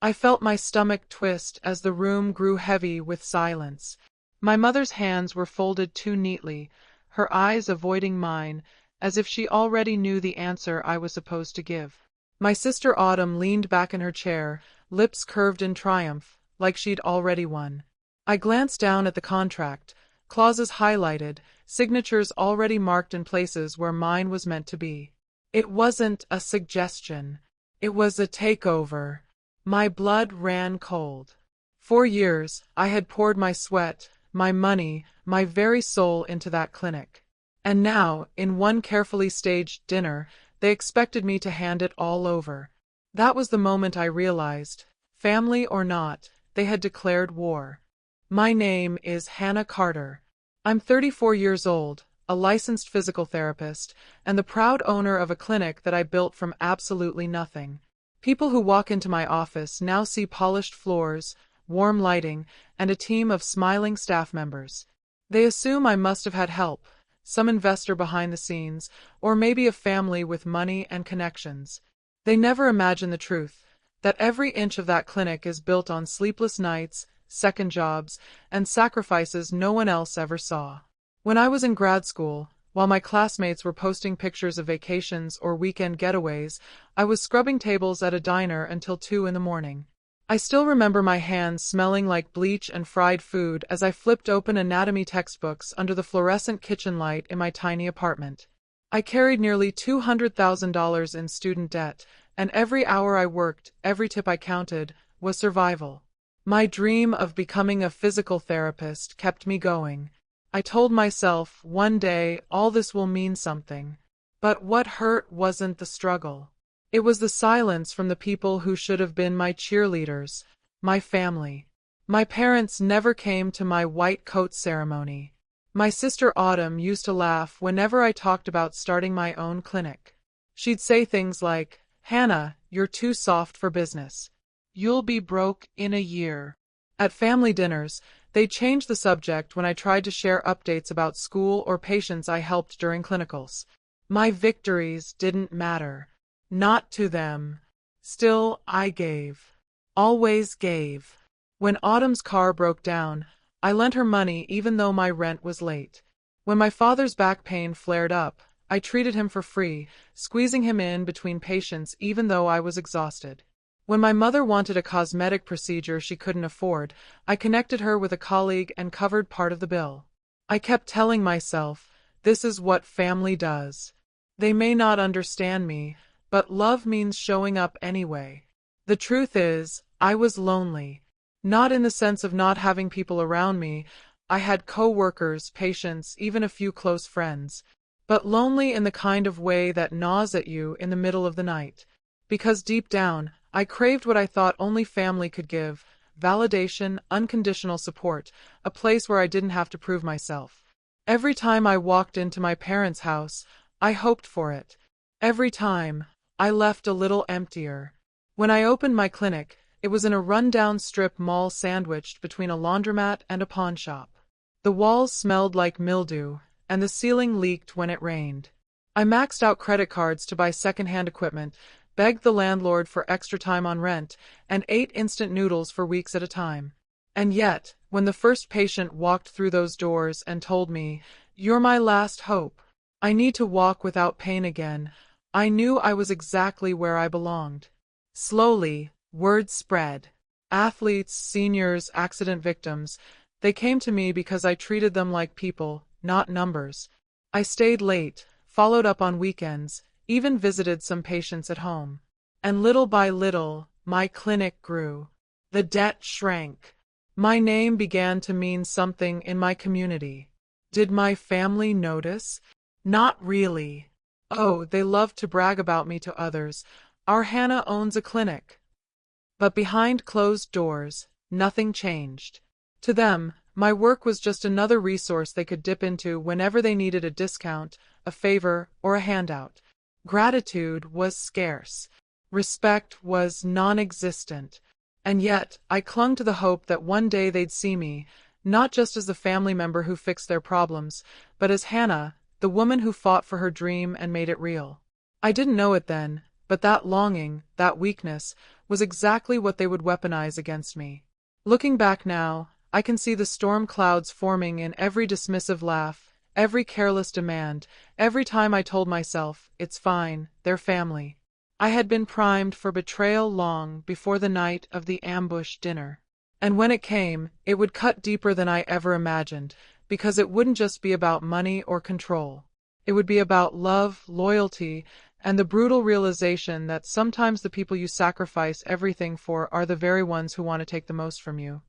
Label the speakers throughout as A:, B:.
A: I felt my stomach twist as the room grew heavy with silence. My mother's hands were folded too neatly, her eyes avoiding mine, as if she already knew the answer I was supposed to give. My sister Autumn leaned back in her chair, lips curved in triumph, like she'd already won. I glanced down at the contract, clauses highlighted, signatures already marked in places where mine was meant to be. It wasn't a suggestion. It was a takeover. My blood ran cold. For years, I had poured my sweat, my money, my very soul into that clinic. And now, in one carefully staged dinner, they expected me to hand it all over. That was the moment I realized, family or not, they had declared war. My name is Hannah Carter. I'm 34 years old, a licensed physical therapist, and the proud owner of a clinic that I built from absolutely nothing. People who walk into my office now see polished floors, warm lighting, and a team of smiling staff members. They assume I must have had help, some investor behind the scenes, or maybe a family with money and connections. They never imagine the truth, that every inch of that clinic is built on sleepless nights, second jobs, and sacrifices no one else ever saw. When I was in grad school, while my classmates were posting pictures of vacations or weekend getaways, I was scrubbing tables at a diner until 2 in the morning. I still remember my hands smelling like bleach and fried food as I flipped open anatomy textbooks under the fluorescent kitchen light in my tiny apartment. I carried nearly $200,000 in student debt, and every hour I worked, every tip I counted, was survival. My dream of becoming a physical therapist kept me going. I told myself, one day, all this will mean something. But what hurt wasn't the struggle. It was the silence from the people who should have been my cheerleaders, my family. My parents never came to my white coat ceremony. My sister Autumn used to laugh whenever I talked about starting my own clinic. She'd say things like, "Hannah, you're too soft for business. You'll be broke in a year." At family dinners, they changed the subject when I tried to share updates about school or patients I helped during clinicals. My victories didn't matter. Not to them. Still, I gave. Always gave. When Autumn's car broke down, I lent her money even though my rent was late. When my father's back pain flared up, I treated him for free, squeezing him in between patients even though I was exhausted. When my mother wanted a cosmetic procedure she couldn't afford, I connected her with a colleague and covered part of the bill. I kept telling myself, this is what family does. They may not understand me, but love means showing up anyway. The truth is, I was lonely. Not in the sense of not having people around me. I had co-workers, patients, even a few close friends. But lonely in the kind of way that gnaws at you in the middle of the night. Because deep down, I craved what I thought only family could give: validation, unconditional support, a place where I didn't have to prove myself. Every time I walked into my parents' house, I hoped for it. Every time, I left a little emptier. When I opened my clinic, it was in a run-down strip mall sandwiched between a laundromat and a pawn shop. The walls smelled like mildew, and the ceiling leaked when it rained. I maxed out credit cards to buy second-hand equipment, begged the landlord for extra time on rent, and ate instant noodles for weeks at a time. And yet, when the first patient walked through those doors and told me, "You're my last hope. I need to walk without pain again," I knew I was exactly where I belonged. Slowly, word spread. Athletes, seniors, accident victims, they came to me because I treated them like people, not numbers. I stayed late, followed up on weekends, even visited some patients at home. And little by little, my clinic grew. The debt shrank. My name began to mean something in my community. Did my family notice? Not really. Oh, they loved to brag about me to others. "Our Hannah owns a clinic." But behind closed doors, nothing changed. To them, my work was just another resource they could dip into whenever they needed a discount, a favor, or a handout. Gratitude was scarce. Respect was non-existent. And yet, I clung to the hope that one day they'd see me, not just as the family member who fixed their problems, but as Hannah, the woman who fought for her dream and made it real. I didn't know it then, but that longing, that weakness, was exactly what they would weaponize against me. Looking back now, I can see the storm clouds forming in every dismissive laugh, every careless demand, every time I told myself, it's fine, they're family. I had been primed for betrayal long before the night of the ambush dinner. And when it came, it would cut deeper than I ever imagined, because it wouldn't just be about money or control. It would be about love, loyalty, and the brutal realization that sometimes the people you sacrifice everything for are the very ones who want to take the most from you.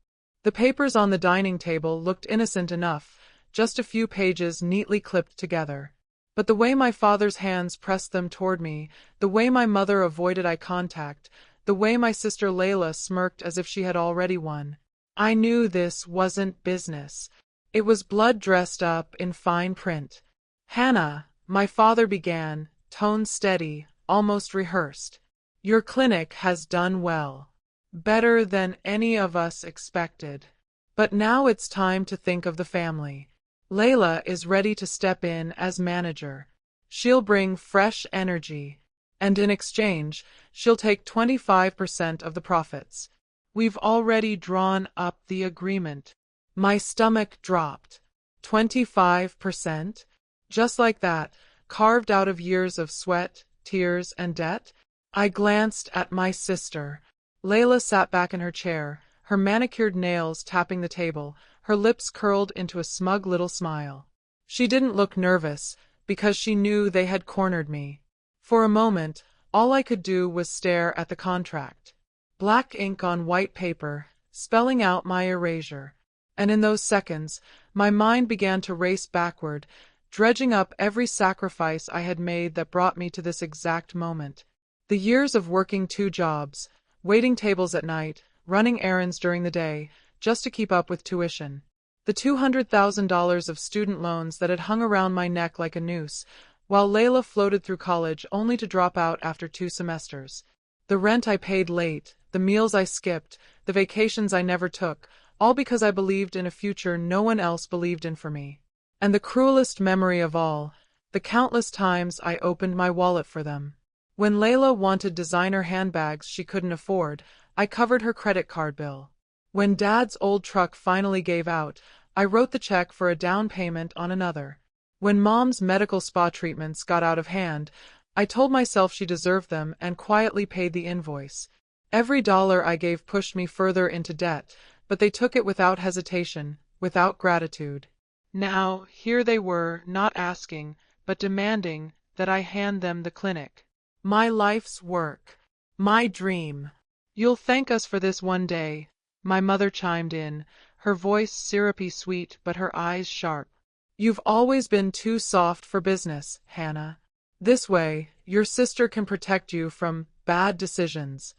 A: The papers on the dining table looked innocent enough, just a few pages neatly clipped together. But the way my father's hands pressed them toward me, the way my mother avoided eye contact, the way my sister Layla smirked as if she had already won, I knew this wasn't business. It was blood dressed up in fine print. Hannah, my father began, tone steady, almost rehearsed. Your clinic has done well. Better than any of us expected. But now it's time to think of the family. Layla is ready to step in as manager. She'll bring fresh energy. And in exchange, she'll take 25% of the profits. We've already drawn up the agreement. My stomach dropped. 25%? Just like that, carved out of years of sweat, tears, and debt? I glanced at my sister. Layla sat back in her chair, her manicured nails tapping the table, her lips curled into a smug little smile. She didn't look nervous, because she knew they had cornered me. For a moment, all I could do was stare at the contract. Black ink on white paper, spelling out my erasure. And in those seconds, my mind began to race backward, dredging up every sacrifice I had made that brought me to this exact moment. The years of working 2 jobs, waiting tables at night, running errands during the day, just to keep up with tuition. The $200,000 of student loans that had hung around my neck like a noose, while Layla floated through college only to drop out after 2 semesters. The rent I paid late, the meals I skipped, the vacations I never took, all because I believed in a future no one else believed in for me. And the cruelest memory of all, the countless times I opened my wallet for them. When Layla wanted designer handbags she couldn't afford, I covered her credit card bill. When Dad's old truck finally gave out, I wrote the check for a down payment on another. When Mom's medical spa treatments got out of hand, I told myself she deserved them and quietly paid the invoice. Every dollar I gave pushed me further into debt, but they took it without hesitation, without gratitude. Now, here they were, not asking, but demanding that I hand them the clinic. My life's work. My dream. You'll thank us for this one day, my mother chimed in, her voice syrupy sweet but her eyes sharp. You've always been too soft for business, Hannah. This way, your sister can protect you from bad decisions.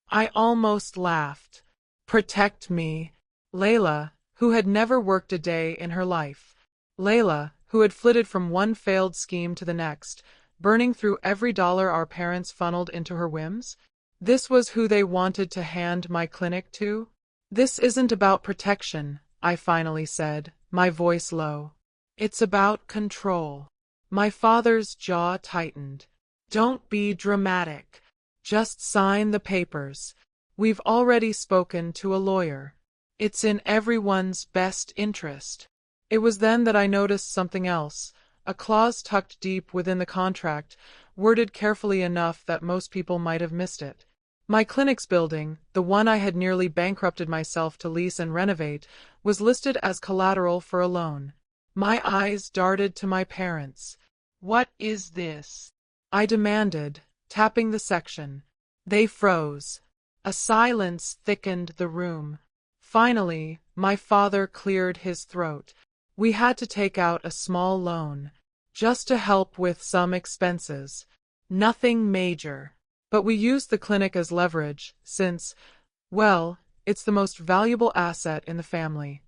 A: I almost laughed. Protect me. Layla, who had never worked a day in her life. Layla, who had flitted from one failed scheme to the next, burning through every dollar our parents funneled into her whims? This was who they wanted to hand my clinic to? This isn't about protection, I finally said, my voice low. It's about control. My father's jaw tightened. Don't be dramatic. Just sign the papers. We've already spoken to a lawyer. It's in everyone's best interest. It was then that I noticed something else, a clause tucked deep within the contract, worded carefully enough that most people might have missed it. My clinic's building, the one I had nearly bankrupted myself to lease and renovate, was listed as collateral for a loan. My eyes darted to my parents. What is this? I demanded, tapping the section. They froze. A silence thickened the room. Finally, my father cleared his throat. We had to take out a small loan, just to help with some expenses. Nothing major. But we used the clinic as leverage, since, well, it's the most valuable asset in the family.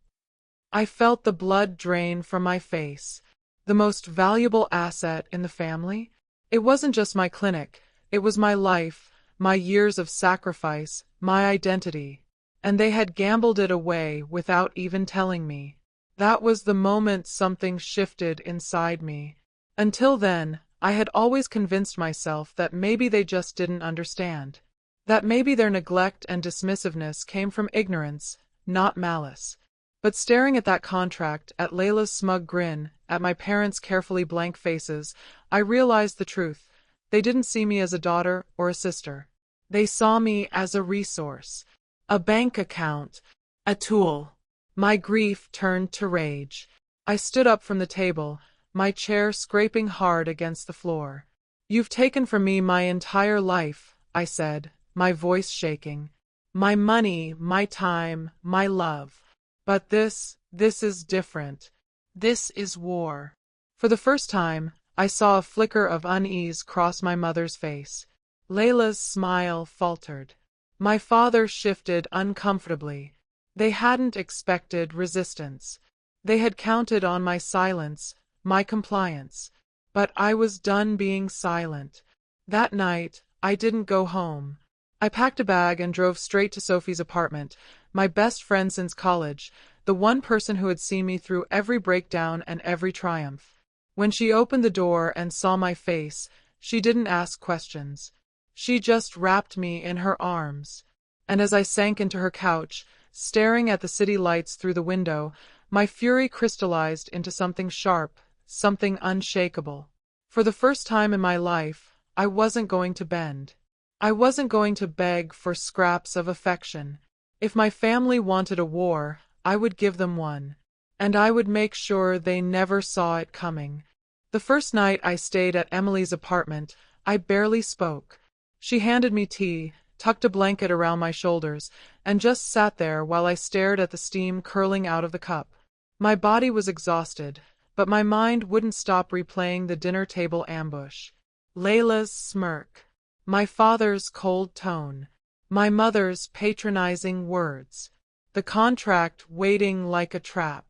A: I felt the blood drain from my face. The most valuable asset in the family? It wasn't just my clinic. It was my life, my years of sacrifice, my identity. And they had gambled it away without even telling me. That was the moment something shifted inside me. Until then, I had always convinced myself that maybe they just didn't understand. That maybe their neglect and dismissiveness came from ignorance, not malice. But staring at that contract, at Layla's smug grin, at my parents' carefully blank faces, I realized the truth. They didn't see me as a daughter or a sister. They saw me as a resource, a bank account, a tool. My grief turned to rage. I stood up from the table, my chair scraping hard against the floor. "You've taken from me my entire life," I said, my voice shaking. "My money, my time, my love. But this is different. This is war." For the first time, I saw a flicker of unease cross my mother's face. Layla's smile faltered. My father shifted uncomfortably. They hadn't expected resistance. They had counted on my silence, my compliance. But I was done being silent. That night, I didn't go home. I packed a bag and drove straight to Sophie's apartment, my best friend since college, the one person who had seen me through every breakdown and every triumph. When she opened the door and saw my face, she didn't ask questions. She just wrapped me in her arms. And as I sank into her couch, staring at the city lights through the window, my fury crystallized into something sharp, something unshakable. For the first time in my life, I wasn't going to bend. I wasn't going to beg for scraps of affection. If my family wanted a war, I would give them one. And I would make sure they never saw it coming. The first night I stayed at Emily's apartment, I barely spoke. She handed me tea, tucked a blanket around my shoulders, and just sat there while I stared at the steam curling out of the cup. My body was exhausted, but my mind wouldn't stop replaying the dinner table ambush. Layla's smirk, my father's cold tone, my mother's patronizing words, the contract waiting like a trap.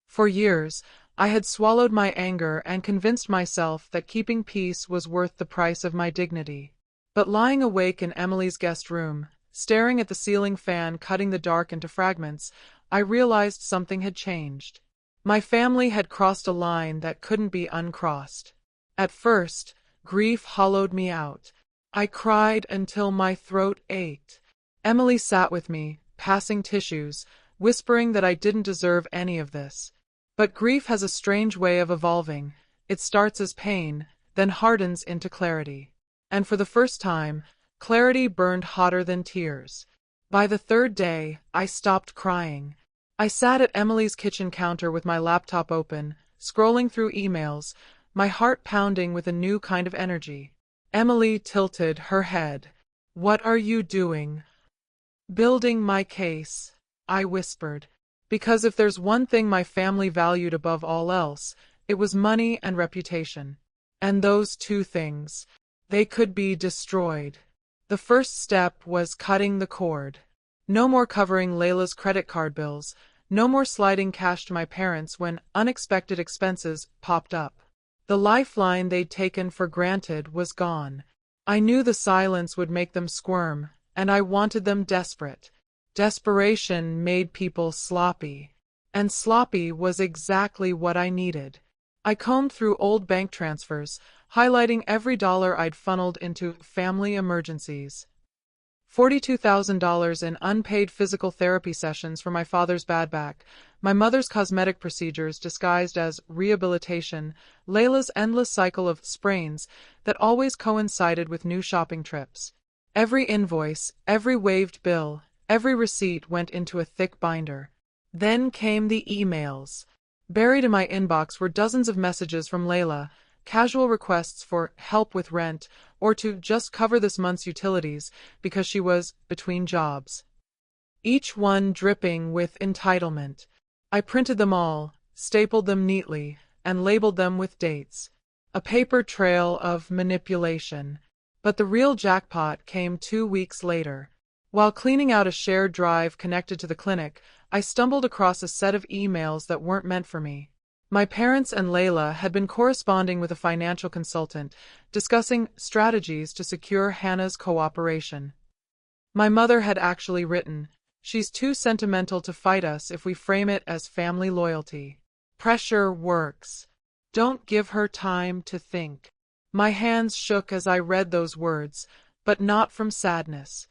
A: For years, I had swallowed my anger and convinced myself that keeping peace was worth the price of my dignity. But lying awake in Emily's guest room, staring at the ceiling fan cutting the dark into fragments, I realized something had changed. My family had crossed a line that couldn't be uncrossed. At first, grief hollowed me out. I cried until my throat ached. Emily sat with me, passing tissues, whispering that I didn't deserve any of this. But grief has a strange way of evolving. It starts as pain, then hardens into clarity. And for the first time, clarity burned hotter than tears. By the third day, I stopped crying. I sat at Emily's kitchen counter with my laptop open, scrolling through emails, my heart pounding with a new kind of energy. Emily tilted her head. "What are you doing?" "Building my case," I whispered. Because if there's one thing my family valued above all else, it was money and reputation. And those two things, they could be destroyed. The first step was cutting the cord. No more covering Layla's credit card bills, no more sliding cash to my parents when unexpected expenses popped up. The lifeline they'd taken for granted was gone. I knew the silence would make them squirm, and I wanted them desperate. Desperation made people sloppy. And sloppy was exactly what I needed. I combed through old bank transfers, highlighting every dollar I'd funneled into family emergencies. $42,000 in unpaid physical therapy sessions for my father's bad back, my mother's cosmetic procedures disguised as rehabilitation, Layla's endless cycle of sprains that always coincided with new shopping trips. Every invoice, every waived bill, every receipt went into a thick binder. Then came the emails. Buried in my inbox were dozens of messages from Layla, casual requests for help with rent or to just cover this month's utilities because she was between jobs. Each one dripping with entitlement. I printed them all, stapled them neatly, and labeled them with dates. A paper trail of manipulation. But the real jackpot came 2 weeks later. While cleaning out a shared drive connected to the clinic, I stumbled across a set of emails that weren't meant for me. My parents and Layla had been corresponding with a financial consultant, discussing strategies to secure Hannah's cooperation. My mother had actually written, "She's too sentimental to fight us if we frame it as family loyalty. Pressure works. Don't give her time to think." My hands shook as I read those words, but not from sadness.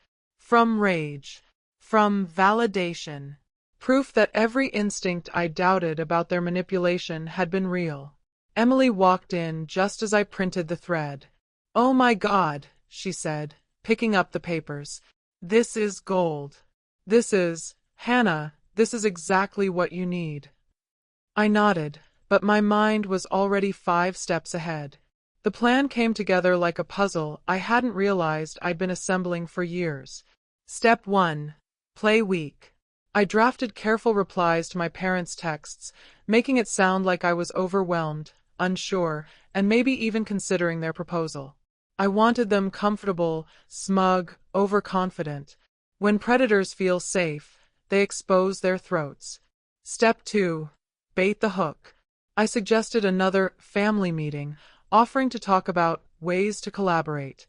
A: from rage, from validation. Proof that every instinct I doubted about their manipulation had been real. Emily walked in just as I printed the thread. "Oh my God," she said, picking up the papers. "This is gold. Hannah, this is exactly what you need." I nodded, but my mind was already 5 steps ahead. The plan came together like a puzzle I hadn't realized I'd been assembling for years. Step 1. Play weak. I drafted careful replies to my parents' texts, making it sound like I was overwhelmed, unsure, and maybe even considering their proposal. I wanted them comfortable, smug, overconfident. When predators feel safe, they expose their throats. Step 2. Bait the hook. I suggested another family meeting, offering to talk about ways to collaborate.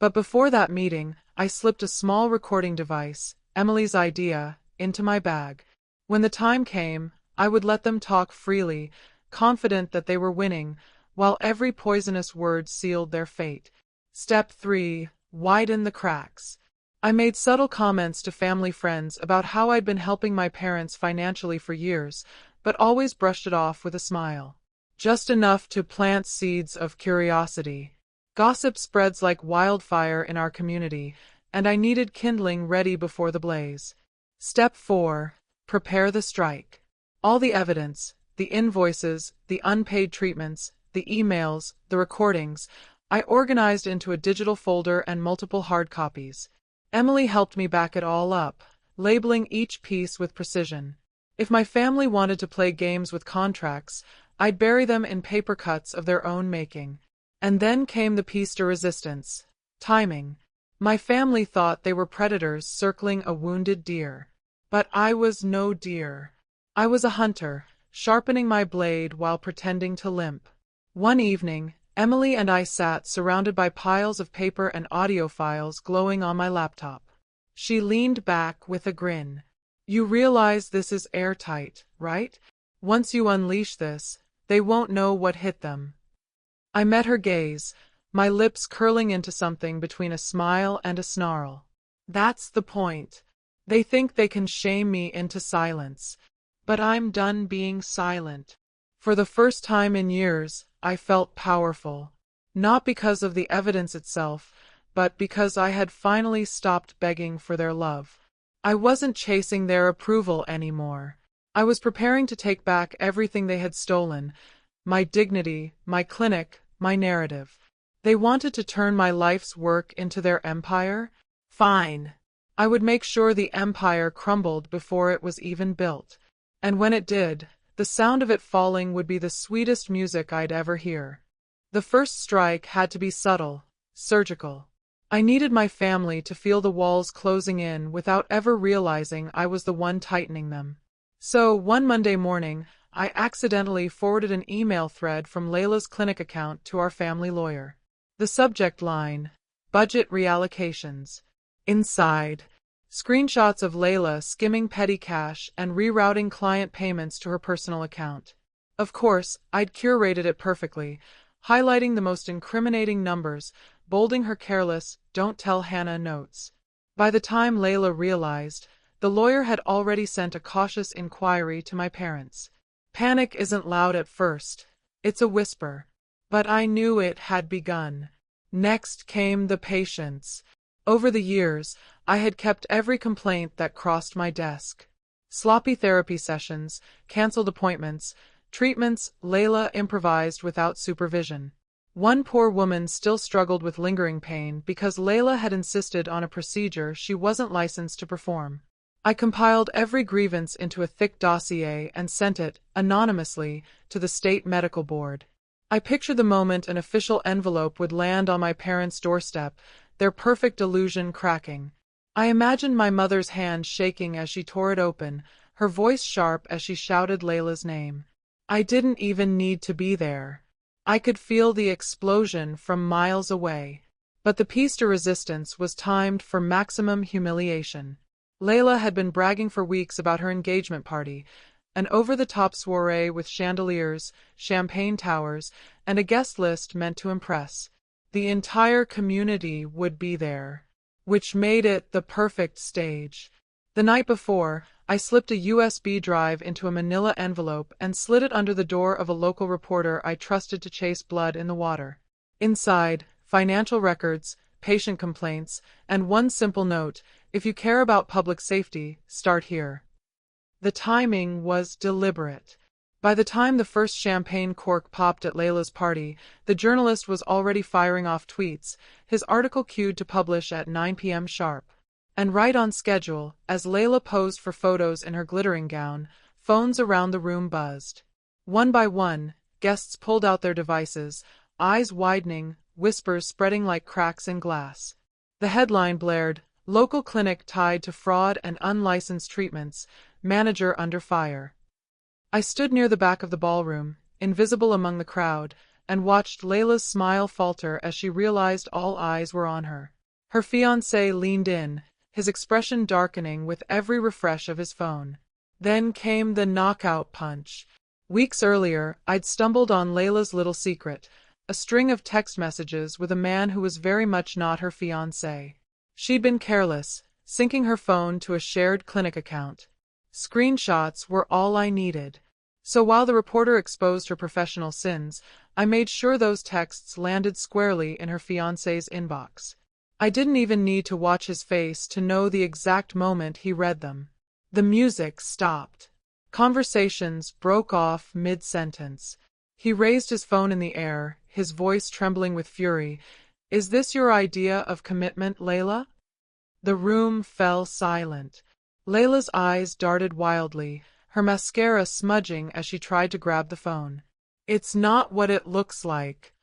A: But before that meeting, I slipped a small recording device, Emily's idea, into my bag. When the time came, I would let them talk freely, confident that they were winning, while every poisonous word sealed their fate. Step 3. Widen the cracks. I made subtle comments to family friends about how I'd been helping my parents financially for years, but always brushed it off with a smile. Just enough to plant seeds of curiosity. Gossip spreads like wildfire in our community, and I needed kindling ready before the blaze. Step 4. Prepare the strike. All the evidence, the invoices, the unpaid treatments, the emails, the recordings, I organized into a digital folder and multiple hard copies. Emily helped me back it all up, labeling each piece with precision. If my family wanted to play games with contracts, I'd bury them in paper cuts of their own making. And then came the piece de resistance: timing. My family thought they were predators circling a wounded deer. But I was no deer. I was a hunter, sharpening my blade while pretending to limp. One evening, Emily and I sat surrounded by piles of paper and audio files glowing on my laptop. She leaned back with a grin. "You realize this is airtight, right? Once you unleash this, they won't know what hit them." I met her gaze, my lips curling into something between a smile and a snarl. "That's the point. They think they can shame me into silence. But I'm done being silent." For the first time in years, I felt powerful. Not because of the evidence itself, but because I had finally stopped begging for their love. I wasn't chasing their approval anymore. I was preparing to take back everything they had stolen: my dignity, my clinic, my narrative. They wanted to turn my life's work into their empire? Fine. I would make sure the empire crumbled before it was even built. And when it did, the sound of it falling would be the sweetest music I'd ever hear. The first strike had to be subtle, surgical. I needed my family to feel the walls closing in without ever realizing I was the one tightening them. So, one Monday morning, I accidentally forwarded an email thread from Layla's clinic account to our family lawyer. The subject line: Budget Reallocations. Inside, screenshots of Layla skimming petty cash and rerouting client payments to her personal account. Of course, I'd curated it perfectly, highlighting the most incriminating numbers, bolding her careless "Don't tell Hannah" notes. By the time Layla realized, the lawyer had already sent a cautious inquiry to my parents. Panic isn't loud at first. It's a whisper. But I knew it had begun. Next came the patience. Over the years, I had kept every complaint that crossed my desk. Sloppy therapy sessions, canceled appointments, treatments Layla improvised without supervision. One poor woman still struggled with lingering pain because Layla had insisted on a procedure she wasn't licensed to perform. I compiled every grievance into a thick dossier and sent it, anonymously, to the state medical board. I pictured the moment an official envelope would land on my parents' doorstep, their perfect illusion cracking. I imagined my mother's hand shaking as she tore it open, her voice sharp as she shouted Layla's name. I didn't even need to be there. I could feel the explosion from miles away. But the piece de resistance was timed for maximum humiliation. Layla had been bragging for weeks about her engagement party, an over-the-top soiree with chandeliers, champagne towers, and a guest list meant to impress. The entire community would be there. which made it the perfect stage. The night before, I slipped a USB drive into a manila envelope and slid it under the door of a local reporter I trusted to chase blood in the water. Inside, financial records, patient complaints, and one simple note: if you care about public safety, start here. The timing was deliberate. By the time the first champagne cork popped at Layla's party, the journalist was already firing off tweets, his article queued to publish at 9 p.m. sharp. And right on schedule, as Layla posed for photos in her glittering gown, phones around the room buzzed. One by one, guests pulled out their devices, eyes widening, whispers spreading like cracks in glass. The headline blared, "Local clinic tied to fraud and unlicensed treatments, manager under fire." I stood near the back of the ballroom, invisible among the crowd, and watched Layla's smile falter as she realized all eyes were on her. Her fiancé leaned in, his expression darkening with every refresh of his phone. Then came the knockout punch. Weeks earlier, I'd stumbled on Layla's little secret, a string of text messages with a man who was very much not her fiancé. She'd been careless, syncing her phone to a shared clinic account. Screenshots were all I needed. So while the reporter exposed her professional sins, I made sure those texts landed squarely in her fiancé's inbox. I didn't even need to watch his face to know the exact moment he read them. The music stopped. Conversations broke off mid-sentence. He raised his phone in the air, his voice trembling with fury. "Is this your idea of commitment, Layla?" The room fell silent. Layla's eyes darted wildly, her mascara smudging as she tried to grab the phone. "It's not what it looks like."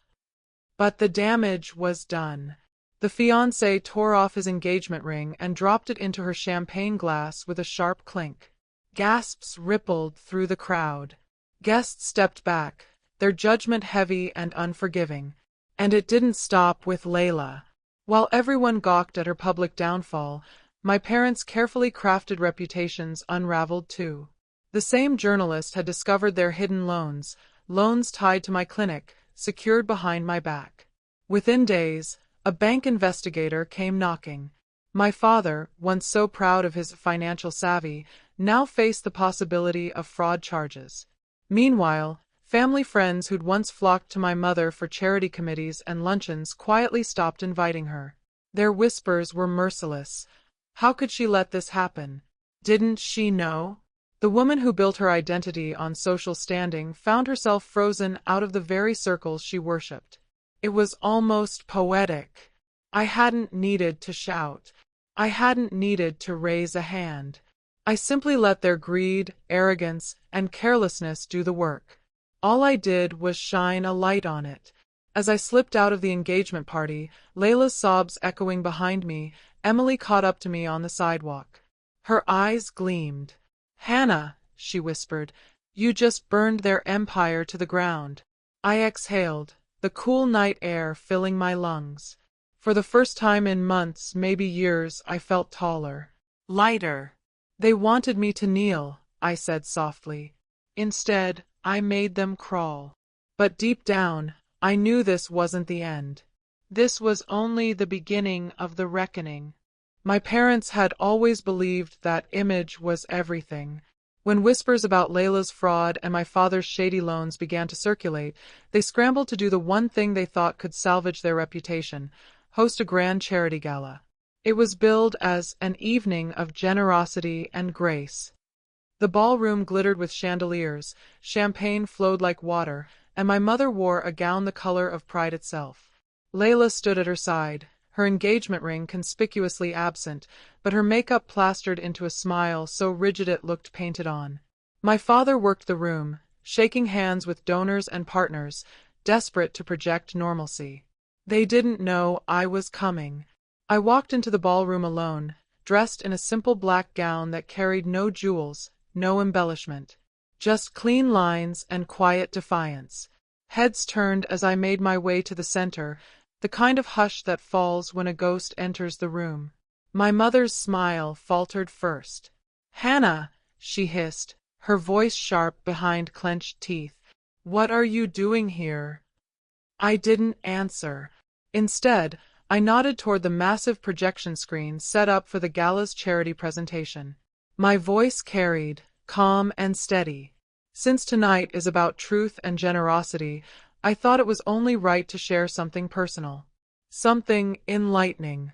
A: But the damage was done. The fiancé tore off his engagement ring and dropped it into her champagne glass with a sharp clink. Gasps rippled through the crowd. Guests stepped back, their judgment heavy and unforgiving. And it didn't stop with Layla. While everyone gawked at her public downfall, my parents' carefully crafted reputations unraveled too. The same journalist had discovered their hidden loans, loans tied to my clinic, secured behind my back. Within days, a bank investigator came knocking. My father, once so proud of his financial savvy, now faced the possibility of fraud charges. Meanwhile, family friends who'd once flocked to my mother for charity committees and luncheons quietly stopped inviting her. Their whispers were merciless. How could she let this happen? Didn't she know? The woman who built her identity on social standing found herself frozen out of the very circles she worshipped. It was almost poetic. I hadn't needed to shout. I hadn't needed to raise a hand. I simply let their greed, arrogance, and carelessness do the work. All I did was shine a light on it. As I slipped out of the engagement party, Layla's sobs echoing behind me, Emily caught up to me on the sidewalk. Her eyes gleamed. "Hannah," she whispered, "you just burned their empire to the ground." I exhaled, the cool night air filling my lungs. For the first time in months, maybe years, I felt taller, lighter. "They wanted me to kneel," I said softly. "Instead, I made them crawl." But deep down, I knew this wasn't the end. This was only the beginning of the reckoning. My parents had always believed that image was everything. When whispers about Layla's fraud and my father's shady loans began to circulate, they scrambled to do the one thing they thought could salvage their reputation: host a grand charity gala. It was billed as an evening of generosity and grace. The ballroom glittered with chandeliers, champagne flowed like water, and my mother wore a gown the color of pride itself. Layla stood at her side, her engagement ring conspicuously absent, but her makeup plastered into a smile so rigid it looked painted on. My father worked the room, shaking hands with donors and partners, desperate to project normalcy. They didn't know I was coming. I walked into the ballroom alone, dressed in a simple black gown that carried no jewels, no embellishment. Just clean lines and quiet defiance. Heads turned as I made my way to the center, the kind of hush that falls when a ghost enters the room. My mother's smile faltered first. "Hannah," she hissed, her voice sharp behind clenched teeth. "What are you doing here?" I didn't answer. Instead, I nodded toward the massive projection screen set up for the gala's charity presentation. My voice carried, calm and steady. Since tonight is about truth and generosity, I thought it was only right to share something personal. Something enlightening.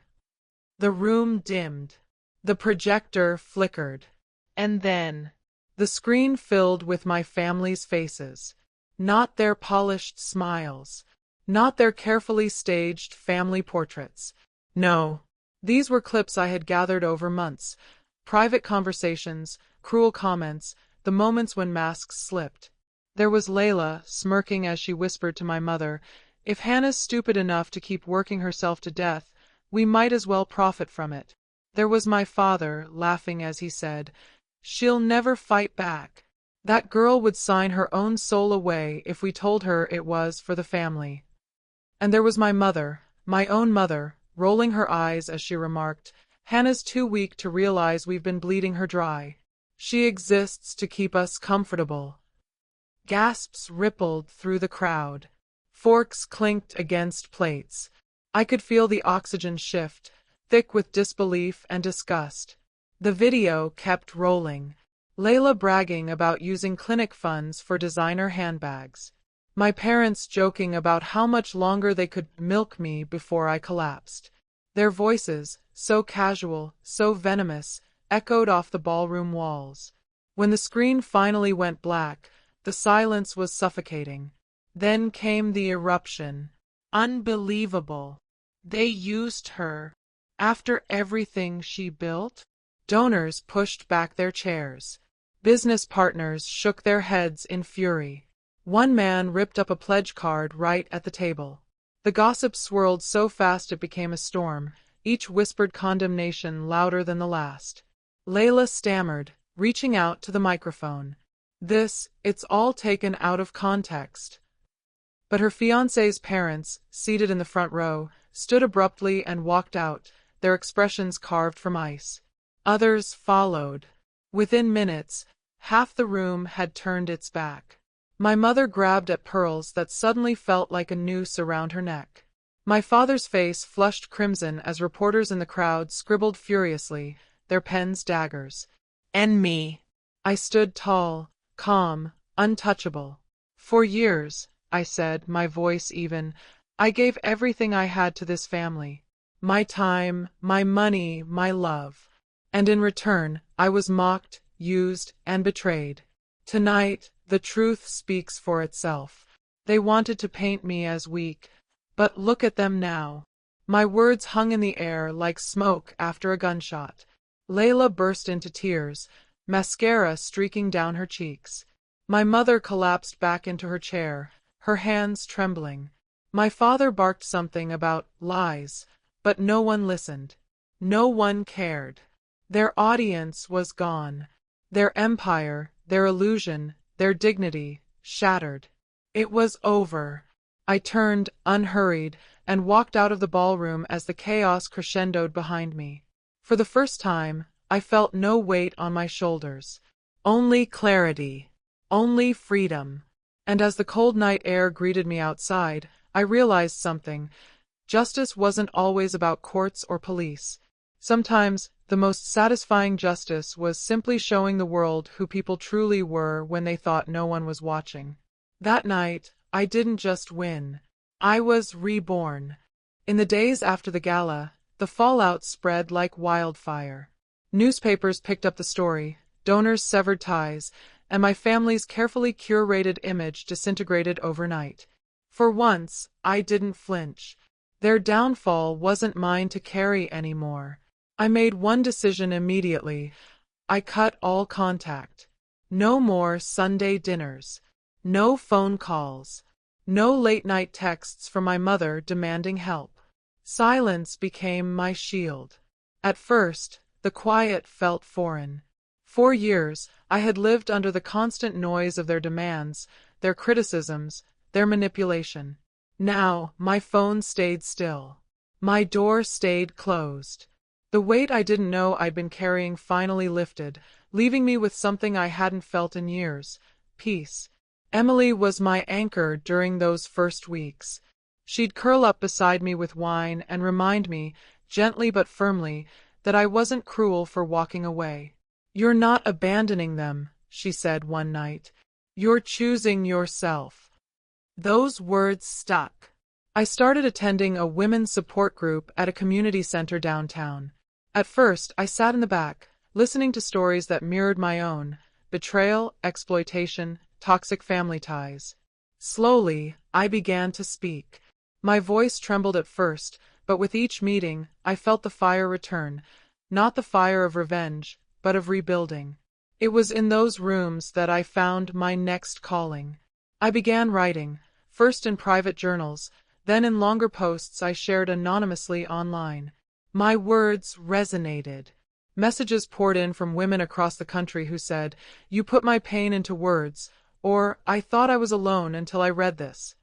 A: The room dimmed. The projector flickered. And then, the screen filled with my family's faces. Not their polished smiles. Not their carefully staged family portraits. No. These were clips I had gathered over months. Private conversations, cruel comments, the moments when masks slipped. There was Layla, smirking as she whispered to my mother, "If Hannah's stupid enough to keep working herself to death, we might as well profit from it." There was my father, laughing as he said, "She'll never fight back. That girl would sign her own soul away if we told her it was for the family." And there was my mother, my own mother, rolling her eyes as she remarked, "Hannah's too weak to realize we've been bleeding her dry. She exists to keep us comfortable." Gasps rippled through the crowd. Forks clinked against plates. I could feel the oxygen shift, thick with disbelief and disgust. The video kept rolling. Layla bragging about using clinic funds for designer handbags. My parents joking about how much longer they could milk me before I collapsed. Their voices, so casual, so venomous, echoed off the ballroom walls. When the screen finally went black, the silence was suffocating. Then came the eruption. Unbelievable. They used her. After everything she built? Donors pushed back their chairs. Business partners shook their heads in fury. One man ripped up a pledge card right at the table. The gossip swirled so fast it became a storm, each whispered condemnation louder than the last. Layla stammered, reaching out to the microphone. It's all taken out of context." But her fiancé's parents, seated in the front row, stood abruptly and walked out, their expressions carved from ice. Others followed. Within minutes, half the room had turned its back. My mother grabbed at pearls that suddenly felt like a noose around her neck. My father's face flushed crimson as reporters in the crowd scribbled furiously, their pens daggers. And me. I stood tall, calm, untouchable. "For years," I said, my voice even, "I gave everything I had to this family. My time, my money, my love. And in return, I was mocked, used, and betrayed. Tonight, the truth speaks for itself. They wanted to paint me as weak, but look at them now." My words hung in the air like smoke after a gunshot. Layla burst into tears, mascara streaking down her cheeks. My mother collapsed back into her chair, her hands trembling. My father barked something about lies, but no one listened. No one cared. Their audience was gone. Their empire, their illusion, their dignity, shattered. It was over. I turned, unhurried, and walked out of the ballroom as the chaos crescendoed behind me. For the first time, I felt no weight on my shoulders. Only clarity. Only freedom. And as the cold night air greeted me outside, I realized something. Justice wasn't always about courts or police. Sometimes, the most satisfying justice was simply showing the world who people truly were when they thought no one was watching. That night, I didn't just win. I was reborn. In the days after the gala, the fallout spread like wildfire. Newspapers picked up the story, donors severed ties, and my family's carefully curated image disintegrated overnight. For once, I didn't flinch. Their downfall wasn't mine to carry anymore. I made one decision immediately. I cut all contact. No more Sunday dinners. No phone calls. No late-night texts from my mother demanding help. Silence became my shield. At first, the quiet felt foreign. For years, I had lived under the constant noise of their demands, their criticisms, their manipulation. Now, my phone stayed still. My door stayed closed. The weight I didn't know I'd been carrying finally lifted, leaving me with something I hadn't felt in years: peace. Emily was my anchor during those first weeks. She'd curl up beside me with wine and remind me, gently but firmly, that I wasn't cruel for walking away. "You're not abandoning them," she said one night. "You're choosing yourself." Those words stuck. I started attending a women's support group at a community center downtown. At first, I sat in the back, listening to stories that mirrored my own: betrayal, exploitation, toxic family ties. Slowly, I began to speak. My voice trembled at first, but with each meeting, I felt the fire return, not the fire of revenge, but of rebuilding. It was in those rooms that I found my next calling. I began writing, first in private journals, then in longer posts I shared anonymously online. My words resonated. Messages poured in from women across the country who said, "You put my pain into words," or "I thought I was alone until I read this."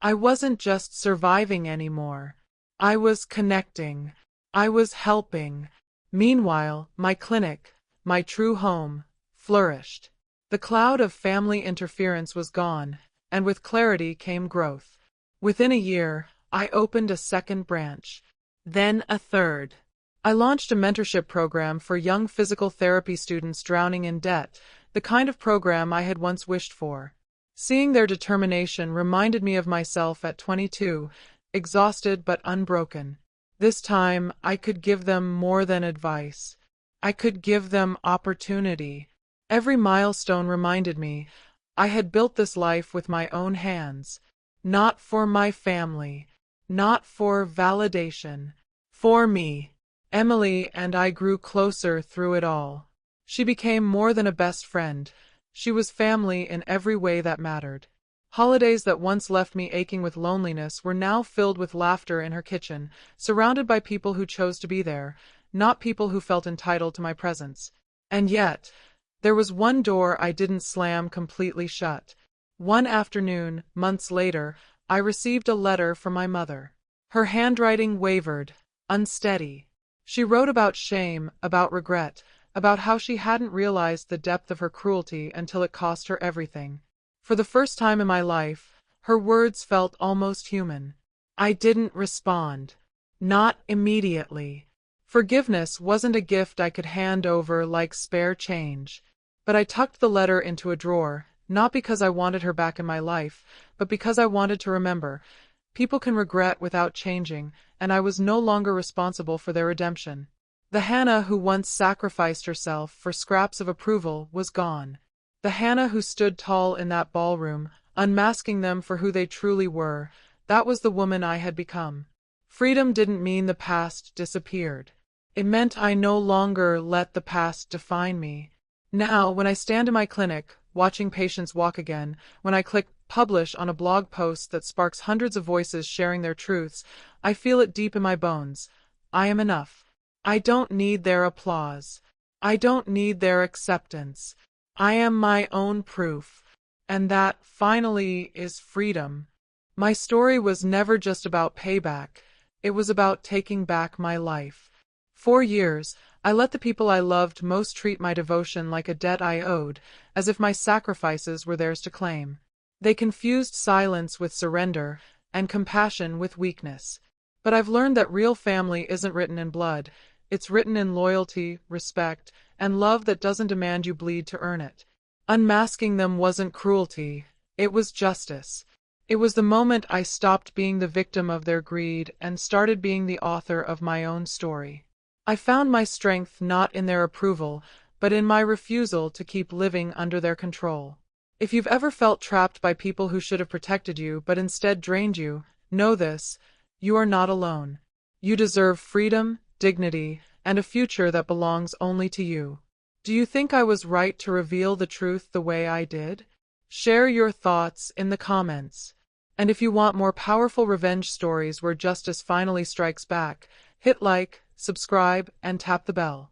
A: I wasn't just surviving anymore. I was connecting. I was helping. Meanwhile, my clinic, my true home, flourished. The cloud of family interference was gone, and with clarity came growth. Within a year, I opened a second branch, then a third. I launched a mentorship program for young physical therapy students drowning in debt, the kind of program I had once wished for. Seeing their determination reminded me of myself at 22, exhausted but unbroken. This time, I could give them more than advice. I could give them opportunity. Every milestone reminded me I had built this life with my own hands, not for my family, not for validation, for me. Emily and I grew closer through it all. She became more than a best friend. She was family in every way that mattered. Holidays that once left me aching with loneliness were now filled with laughter in her kitchen, surrounded by people who chose to be there, not people who felt entitled to my presence. And yet, there was one door I didn't slam completely shut. One afternoon, months later, I received a letter from my mother. Her handwriting wavered, unsteady. She wrote about shame, about regret, about how she hadn't realized the depth of her cruelty until it cost her everything. For the first time in my life, her words felt almost human. I didn't respond. Not immediately. Forgiveness wasn't a gift I could hand over like spare change. But I tucked the letter into a drawer, not because I wanted her back in my life, but because I wanted to remember. People can regret without changing, and I was no longer responsible for their redemption. The Hannah who once sacrificed herself for scraps of approval was gone. The Hannah who stood tall in that ballroom, unmasking them for who they truly were, that was the woman I had become. Freedom didn't mean the past disappeared. It meant I no longer let the past define me. Now, when I stand in my clinic, watching patients walk again, when I click publish on a blog post that sparks hundreds of voices sharing their truths, I feel it deep in my bones. I am enough. I don't need their applause. I don't need their acceptance. I am my own proof. And that, finally, is freedom. My story was never just about payback. It was about taking back my life. For years, I let the people I loved most treat my devotion like a debt I owed, as if my sacrifices were theirs to claim. They confused silence with surrender, and compassion with weakness. But I've learned that real family isn't written in blood. It's written in loyalty, respect, and love that doesn't demand you bleed to earn it. Unmasking them wasn't cruelty. It was justice. It was the moment I stopped being the victim of their greed and started being the author of my own story. I found my strength not in their approval, but in my refusal to keep living under their control. If you've ever felt trapped by people who should have protected you but instead drained you, know this: you are not alone. You deserve freedom, dignity, and a future that belongs only to you. Do you think I was right to reveal the truth the way I did? Share your thoughts in the comments. And if you want more powerful revenge stories where justice finally strikes back, hit like, subscribe, and tap the bell.